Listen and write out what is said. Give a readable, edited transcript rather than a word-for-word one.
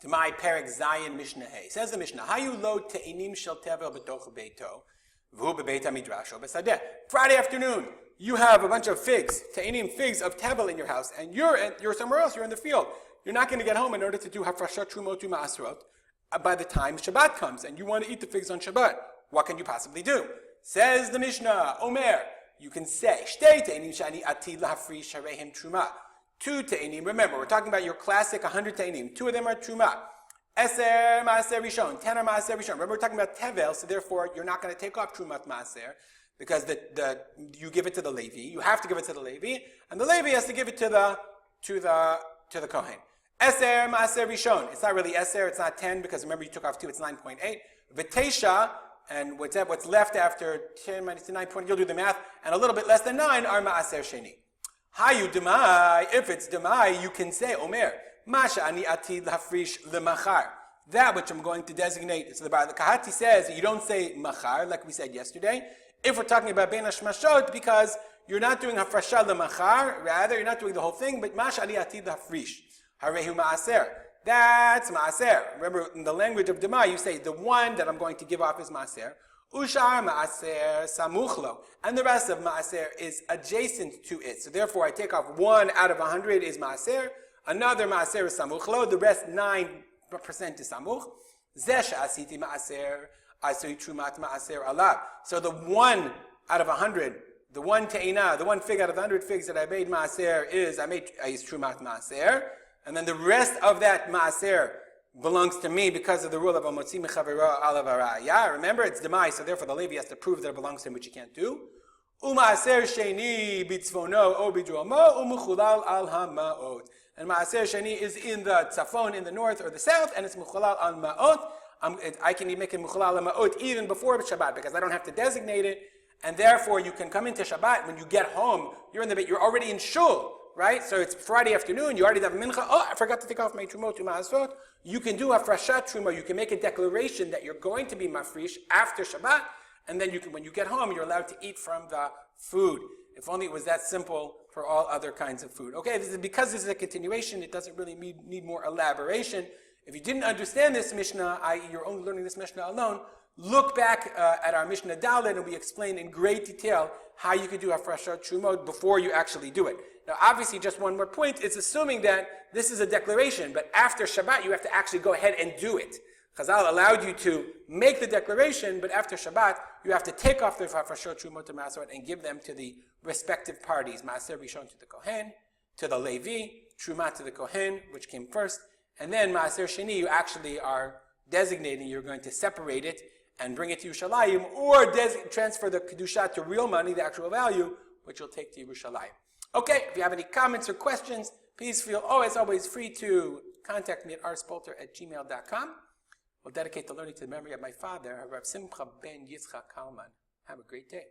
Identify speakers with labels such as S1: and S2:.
S1: Demai Perek Zayin Mishnah Hey. Says the Mishnah, Hayu lo te'inim shel tevel b'toch beito, v'hu b'beit hamidrash o b'sadeh. Friday afternoon, you have a bunch of figs, te'inim figs of tevel in your house, and you're somewhere else, you're in the field. You're not going to get home in order to do Terumot and Maasrot by the time Shabbat comes, and you want to eat the figs on Shabbat. What can you possibly do? Says the Mishnah, Omer, you can say, Shtei te'inim shani atid lahafrish harehem truma. 2 te'inim, remember, we're talking about your classic 100 te'inim. 2 of them are truma. Eser maaser rishon, 10 are maaser rishon. Remember, we're talking about tevel, so therefore you're not going to take off trumat maaser because you give it to the Levi. You have to give it to the Levi, and the Levi has to give it to the Kohen. Eser maaser rishon. It's not really eser. It's not 10 because remember you took off 2. It's 9.8. V'teisha, and what's left after 10 minus 9.8? You'll do the math. And a little bit less than 9 are maaser sheni. Hayu demai. If it's demai, you can say Omer. Masha ani atid lahafrish lemachar. That which I'm going to designate. So the Kahati says you don't say machar like we said yesterday. If we're talking about ben hashmashot, because you're not doing hafrasha lemachar, rather you're not doing the whole thing. But masha ani atid lahafrish harehu maaser. That's maaser. Remember in the language of demai, you say the one that I'm going to give off is maaser. Ushar maaser samuchlo, and the rest of maaser is adjacent to it. So therefore, I take off 1 out of 100 is maaser. Another maaser is samuchlo. The rest 9% is samuch. Zesh asiti maaser asui trumat maaser alav. So the 1 out of 100, the one teina, the one fig out of the 100 figs that I made maaser is trumat maaser, and then the rest of that maaser belongs to me because of the rule of amotzi mechavera alav araya. Remember, it's demai, so therefore the Levi has to prove that it belongs to him, which he can't do. Umaaser sheni bitzvono o bidromo umuchulal al hamaot. And maaser sheni is in the tzafon, in the north or the south, and it's muchulal al maot. I can make it muchulal al maot even before Shabbat because I don't have to designate it, and therefore you can come into Shabbat when you get home. You're already in shul. Right? So it's Friday afternoon, you already have mincha. Oh, I forgot to take off my Terumot and Maasrot. You can do hafrashat truma. You can make a declaration that you're going to be mafrish after Shabbat, and then when you get home, you're allowed to eat from the food. If only it was that simple for all other kinds of food. Okay, because this is a continuation, it doesn't really need more elaboration. If you didn't understand this Mishnah, i.e. you're only learning this Mishnah alone, look back at our Mishnah Dalet, and we explain in great detail how you can do hafrashat truma before you actually do it. Now, obviously, just one more point, it's assuming that this is a declaration, but after Shabbat, you have to actually go ahead and do it. Chazal allowed you to make the declaration, but after Shabbat, you have to take off the Farshot, Terumot and Maasrot and give them to the respective parties. Maaser Rishon to the Kohen, to the Levi, Truma to the Kohen, which came first, and then Maaser Sheni, you actually are designating, you're going to separate it and bring it to Yerushalayim, or transfer the Kedusha to real money, the actual value, which you'll take to Yerushalayim. Okay, if you have any comments or questions, please feel always free to contact me at rspolter@gmail.com. We'll dedicate the learning to the memory of my father, Harav Simcha ben Yitzchak Kalman. Have a great day.